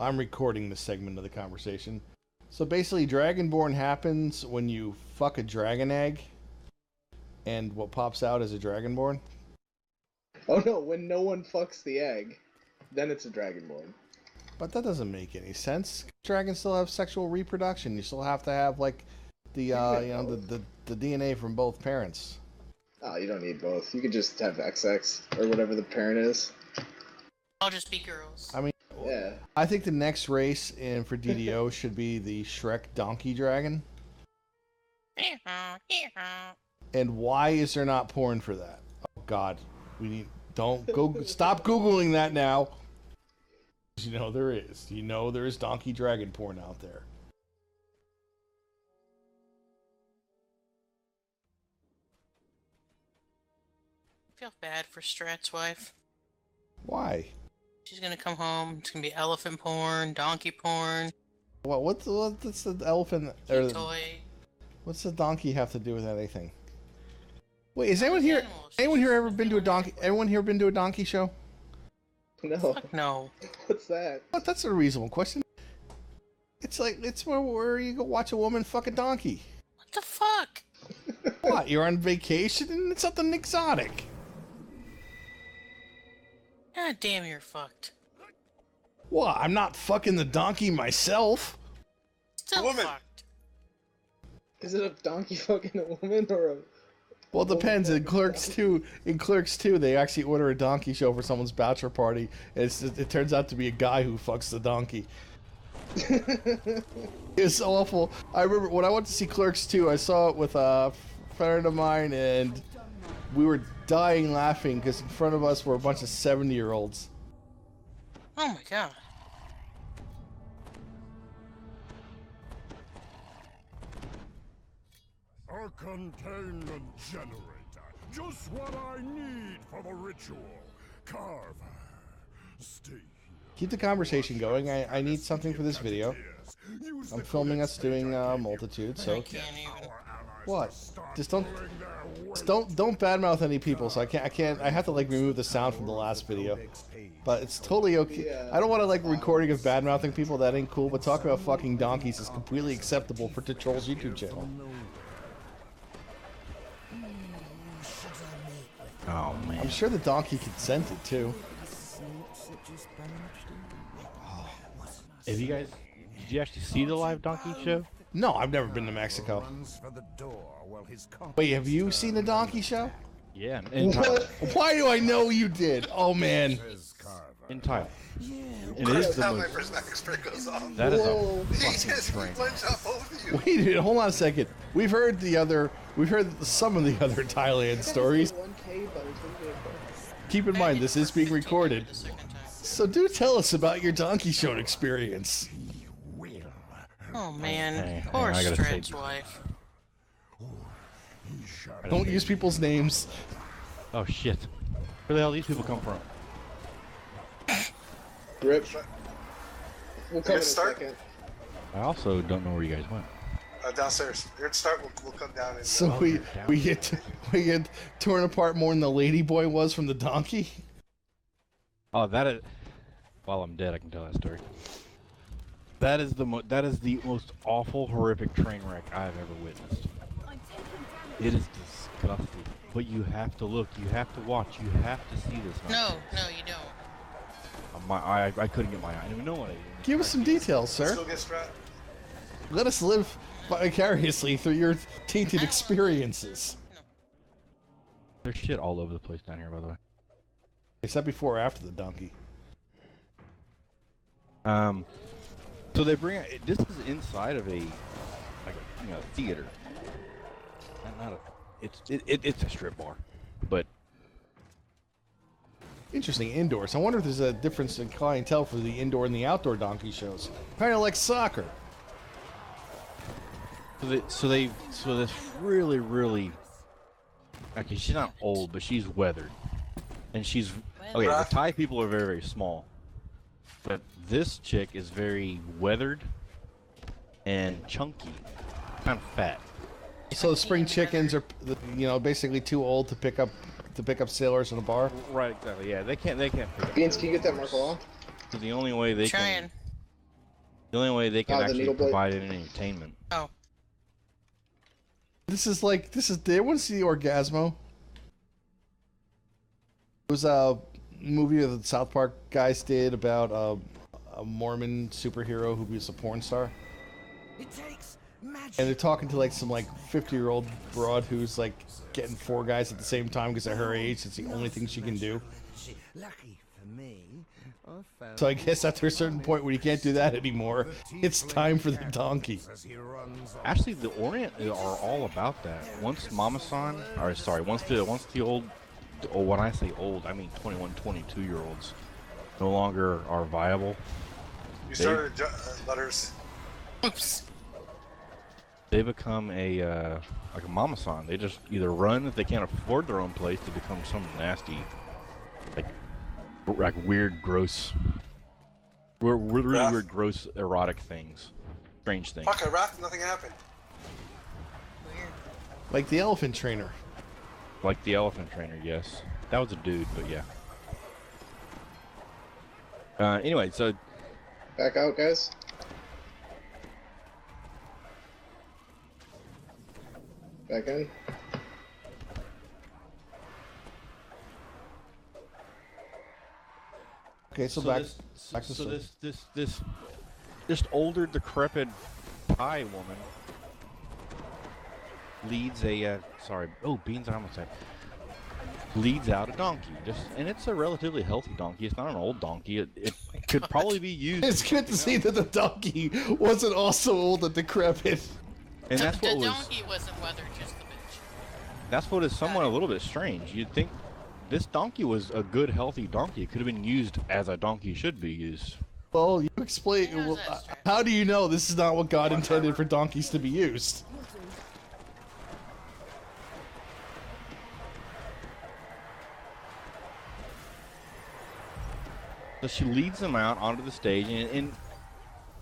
I'm recording this segment of the conversation. So basically, Dragonborn happens when you fuck a dragon egg, and what pops out is a Dragonborn. Oh no, when no one fucks the egg, then it's a Dragonborn. But that doesn't make any sense. Dragons still have sexual reproduction. You still have to have like the the DNA from both parents. Oh, you don't need both. You could just have XX or whatever the parent is. I'll just be girls. I mean, Yeah. I think the next race in for DDO should be the Shrek Donkey Dragon. And why is there not porn for that? Oh God, we need. Don't go. Stop Googling that now. You know there is. You know there is donkey dragon porn out there. I feel bad for Strat's wife. Why? She's gonna come home. It's gonna be elephant porn, donkey porn. What? What's the elephant? Or, Toy. what's the donkey have to do with anything? Wait, is anyone here? Anyone here ever been to a donkey? Anyone here been to a donkey show? No. Fuck no. What's that? What? That's a reasonable question. It's like it's where you go watch a woman fuck a donkey. What the fuck? What? You're on vacation and it's something exotic. God damn, you're fucked. What? I'm not fucking the donkey myself. Still Woman. fucked. Is it a donkey fucking a woman or a... Well, it depends. In Clerks 2, they actually order a donkey show for someone's bachelor party, and it turns out to be a guy who fucks the donkey. It's awful. I remember when I went to see Clerks 2, I saw it with a friend of mine, and we were dying laughing because in front of us were a bunch of 70-year-olds. Oh my god. A containment generator. Just what I need for the ritual. Carver, stay here. Keep the conversation going. I need something for this video. I'm filming us doing multitude, I so can't even. what? Just don't badmouth any people. So I have to like remove the sound from the last video. But it's totally okay. Yeah. I don't want to like recording of badmouthing people. That ain't cool. But talking about fucking donkeys is completely acceptable for Troll's YouTube channel. Oh man. I'm sure the donkey consented too. Have you guys? Did you actually see the live donkey show? No, I've never been to Mexico. Wait, have you seen the donkey show? Yeah, in Thailand. Why do I know you did? Oh man. In Thailand. It is the How my most, perspective goes off. that is Whoa. a He fucking just train. punched off both of you. Wait a minute, hold on a second. We've heard some of the other Thailand stories. 1K, but it's okay. Keep in mind, this is being 15 recorded. the second time. So do tell us about your donkey show experience. Oh man. Hey, Poor I gotta Strat's say- wife. Don't use people's names. Oh shit. Where the hell these people come from? Rip. We'll come in a start? second. I also don't know where you guys went. Downstairs. You're at start. We'll come down and. So we get torn apart more than the lady boy was from the donkey. Oh, that is. While I'm dead, I can tell that story. That is the most awful, horrific train wreck I've ever witnessed. It is disgusting. But you have to look. You have to watch. You have to see this. No, no, you don't. I couldn't get my eye. I didn't even know what I did. Give us some details, Let's sir. go get Strat. Let us live vicariously through your tainted experiences. There's shit all over the place down here, by the way. Is that before or after the donkey? So they bring this is inside of a theater. Not a, it's a strip bar, but Interesting, indoors. I wonder if there's a difference in clientele for the indoor and the outdoor donkey shows. Kind of like soccer. so this really. Okay, she's not old, but she's weathered, and she's okay. The Thai people are very, very small, but this chick is very weathered and chunky, kind of fat. So the spring chickens are, basically too old to pick up sailors in a bar. Right, exactly. Yeah, they can't pick up. Beans, can you get that Marco off? So the only way they Trying. can The only way they can the actually needle blade. provide any entertainment. Oh, This is. Did everyone see Orgasmo? It was a movie that the South Park guys did about a Mormon superhero who was a porn star. It takes magic. And they're talking to like some 50-year-old broad who's like getting 4 guys at the same time because at her age it's the only thing she can do. Lucky for me, I found So I guess after a certain point when you can't do that anymore, it's time for the donkey. as he runs on. Actually, the Orient are all about that. Once Mama-san, or sorry, once the old, when I say old, I mean 21, 22-year-olds, no longer are viable. You started letters. oops. They become a like a Mama-san. They just either run if they can't afford their own place to become some nasty, like weird, gross, really weird, gross, erotic things, strange things. Fuck, I rapped, nothing happened. Weird. Like the elephant trainer. Like the elephant trainer, yes. That was a dude, but yeah. Anyway, so Back out, guys. Back in. Okay, so back to so story. this just older, decrepit Thai woman leads a beans on homicide. Leads out a donkey, and it's a relatively healthy donkey. It's not an old donkey. It could probably be used. It's good to see that the donkey wasn't also old and decrepit. And that's the what was. donkey wasn't weathered, just the bitch. That's what is somewhat a little bit strange. You'd think this donkey was a good, healthy donkey. It could have been used as a donkey should be used. Well, you explain. Yeah, Well, that's true. how do you know this is not what God intended for donkeys to be used? So she leads them out onto the stage, and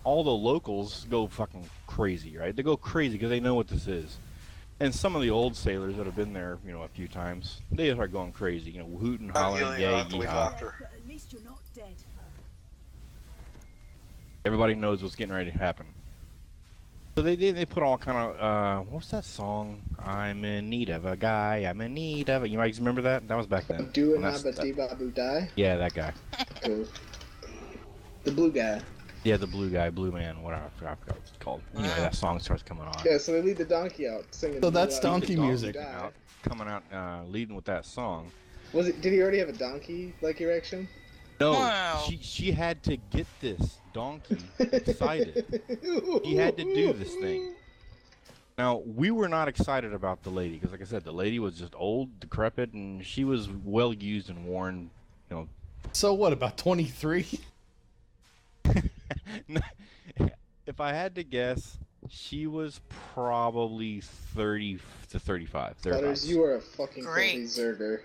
all the locals go fucking crazy, right? They go crazy because they know what this is. And some of the old sailors that have been there, a few times, they start going crazy, hooting, Not hollering, healing, yay, the wave yeehaw. after. But at least you're not dead. Everybody knows what's getting ready to happen. So they put all kind of, what's that song? I'm in need of a guy, I'm in need of a... You guys remember that? That was back then. Do it When that's- not, but Babu die. Yeah, that guy. Cool. The blue guy. Yeah, the blue guy, blue man, whatever, I forgot what it's called. Anyway, that song starts coming on. Yeah, so they lead the donkey out singing. So that's Blue Eyes donkey Babu music. Die. Coming out, leading with that song. Did he already have a donkey like erection? No, Wow. she had to get this donkey excited. He had to do this thing. Now, we were not excited about the lady, because like I said, the lady was just old, decrepit, and she was well used and worn, So what, about 23? If I had to guess, she was probably 30 to 35. Butters, thereabouts. you are a fucking Great. filthy zerger.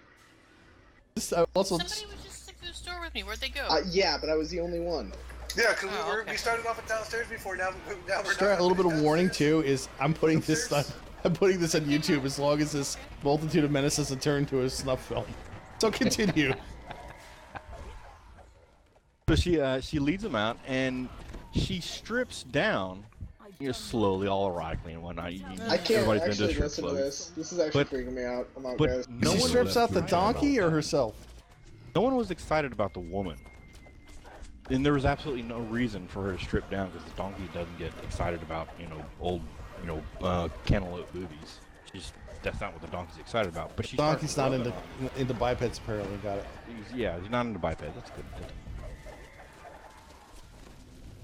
Also, Somebody was just at the store with me. Where'd they go? Yeah, but I was the only one. Yeah, because Oh, okay. we started off at downstairs before, now we're just not. a little bit of warning too is I'm putting this on YouTube as long as this Multitude of Menace doesn't turn into a snuff film. So continue. So she leads them out, and she strips down, slowly, all erotically and whatnot. I can't everybody's been to a actually strip listen to club. this. This is actually But- freaking me out. I'm out, but guys. no she one strips was out the excited donkey about or that. herself? No one was excited about the woman. And there was absolutely no reason for her to strip down because the donkey doesn't get excited about, old, cantaloupe boobies. That's not what the donkey's excited about. But she Donkey's starts not rubbing into bipeds apparently. Got it. on- he's not into biped. That's good.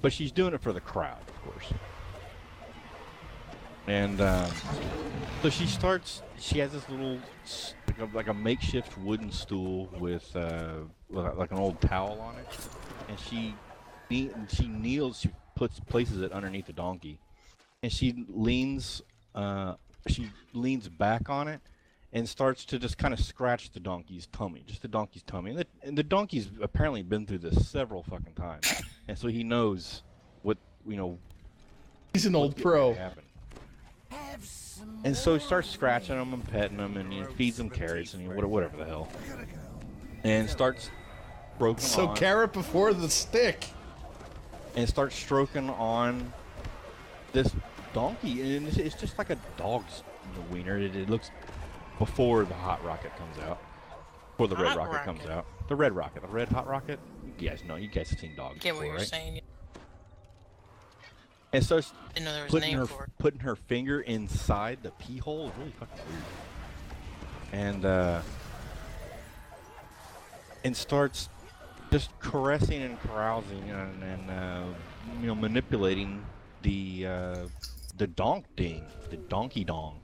But she's doing it for the crowd, of course. And so she has this little, like a makeshift wooden stool with like an old towel on it, and she kneels, places it underneath the donkey, and she leans back on it, and starts to just kind of scratch the donkey's tummy, and the donkey's apparently been through this several fucking times, and so he knows what He's an old what's pro. getting ready to happen. And so he starts scratching them and petting them, and he feeds them carrots and whatever the hell, and starts broken So on. carrot before the stick. and starts stroking on this donkey, and it's just like a dog's wiener. It looks before the hot rocket comes out, before the red rocket comes out. The red rocket, the red hot rocket. You guys know, you guys have seen dogs. I get what before, you're right? saying. And starts Didn't know there was a name for it. putting her finger inside the pee hole. Is really fucking weird. And starts just caressing and carousing and manipulating the donkey dong.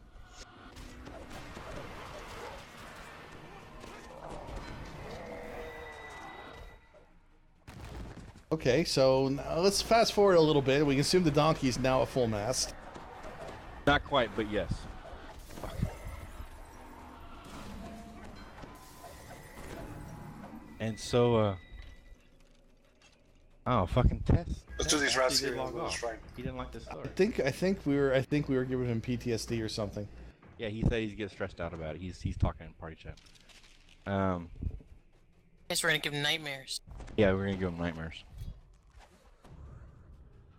Okay, so now let's fast forward a little bit. We can assume the donkey's now at full mast. Not quite, but yes. Fuck. And so, fucking Tess. Let's do these routes actually did here. log Let's off. try. He didn't like the story. I think we were giving him PTSD or something. Yeah, he said he's getting stressed out about it. He's talking in party chat. Guess we're gonna give him nightmares. Yeah, we're gonna give him nightmares.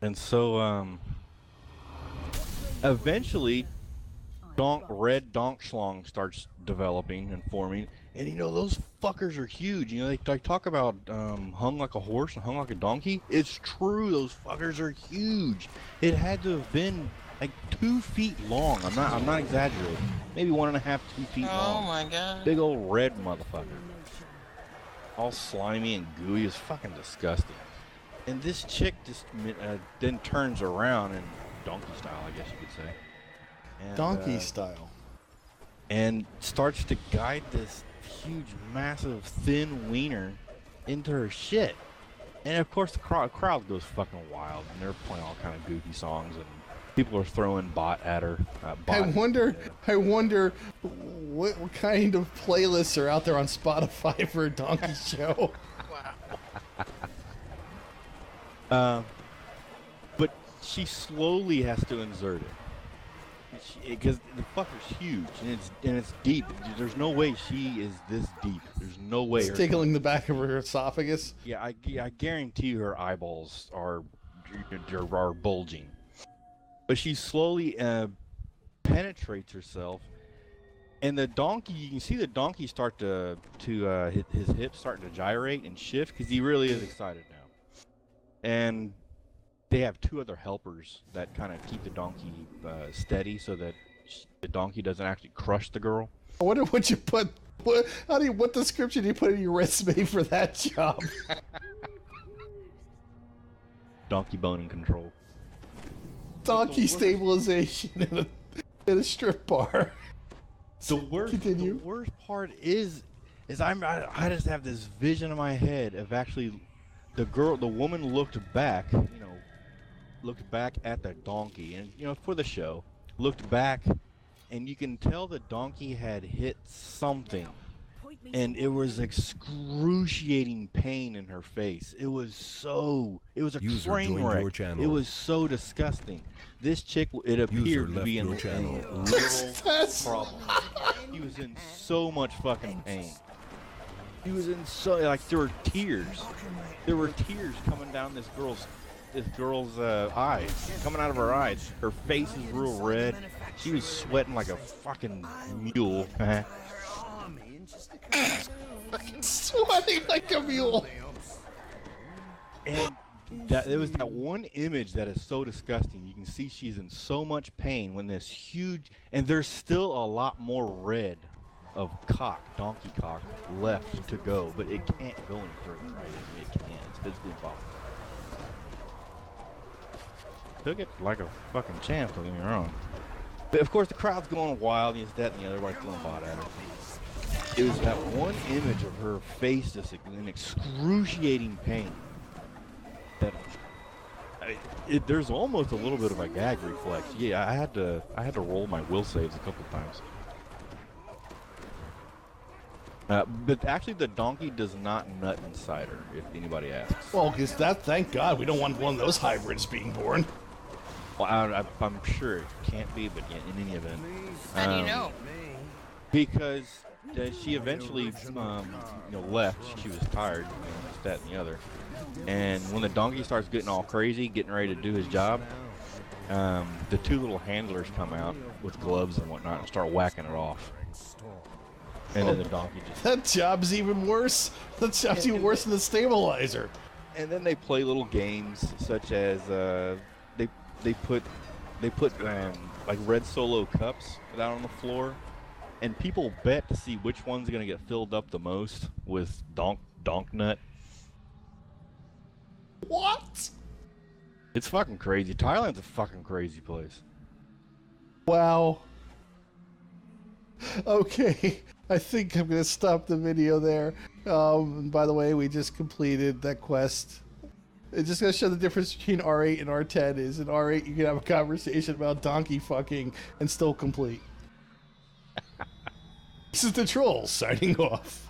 And so, eventually, red donk schlong starts developing and forming, and those fuckers are huge. They talk about hung like a horse and hung like a donkey. It's true, those fuckers are huge. It had to have been like 2 feet long. I'm not exaggerating. Maybe 1.5, 2 feet long. Oh my god. Big old red motherfucker. All slimy and gooey. Is fucking disgusting. And this chick just then turns around in donkey style, I guess you could say. And, Donkey style. And starts to guide this huge, massive, thin wiener into her shit. And of course the crowd goes fucking wild, and they're playing all kind of goofy songs, and people are throwing bot at her. I wonder what kind of playlists are out there on Spotify for a donkey show. Wow. But she slowly has to insert it. Because the fucker's huge and it's deep. There's no way she is this deep. There's no way. It's tickling the back of her esophagus. Yeah, I guarantee her eyeballs are bulging. But she slowly penetrates herself, and the donkey. You can see the donkey start to his hips starting to gyrate and shift because he really is excited now. And they have 2 other helpers that kind of keep the donkey steady so that the donkey doesn't actually crush the girl. I wonder what you put. What description do you put in your resume for that job? Donkey boning control. Donkey stabilization in a strip bar. The worst part is I just have this vision in my head of actually the woman looked back at the donkey, and for the show, looked back, and you can tell the donkey had hit something, and it was excruciating pain in her face. It was a train wreck. It was so disgusting. This chick, it appeared to be in a literal problem. He was in so much fucking pain. He was in there were tears. There were tears coming down this girl's eyes, coming out of her eyes. Her face is real red. She was sweating like a fucking mule. Sweating like a mule. And there was that one image that is so disgusting. You can see she's in so much pain when this huge, and there's still a lot more red of donkey cock left to go, but it can't go any further, right? It can't. It's physically impossible. Took it like a fucking champ, don't get me wrong. But of course the crowd's going wild, and it's that and the other, everybody's throwing bot at her. It was that one image of her face just in excruciating pain that there's almost a little bit of a gag reflex. Yeah, I had to roll my will saves a couple times. But actually, the donkey does not nut inside her, if anybody asks. Well, because thank God, we don't want one of those hybrids being born. Well, I'm sure it can't be, but yeah, in any event. How do you know? Because she eventually, left. She was tired, this, that, and the other. And when the donkey starts getting all crazy, getting ready to do his job, the two little handlers come out with gloves and whatnot and start whacking it off. And then the donkey just... That job's even worse. That job's even worse than the stabilizer. And then they play little games such as they put like red Solo cups out on the floor, and people bet to see which one's gonna get filled up the most with donk nut. What? It's fucking crazy. Thailand's a fucking crazy place. Wow. Okay, I think I'm gonna stop the video there. And by the way, we just completed that quest. It's just gonna show the difference between R8 and R10 is in R8 you can have a conversation about donkey fucking and still complete. This is the Trolls signing off.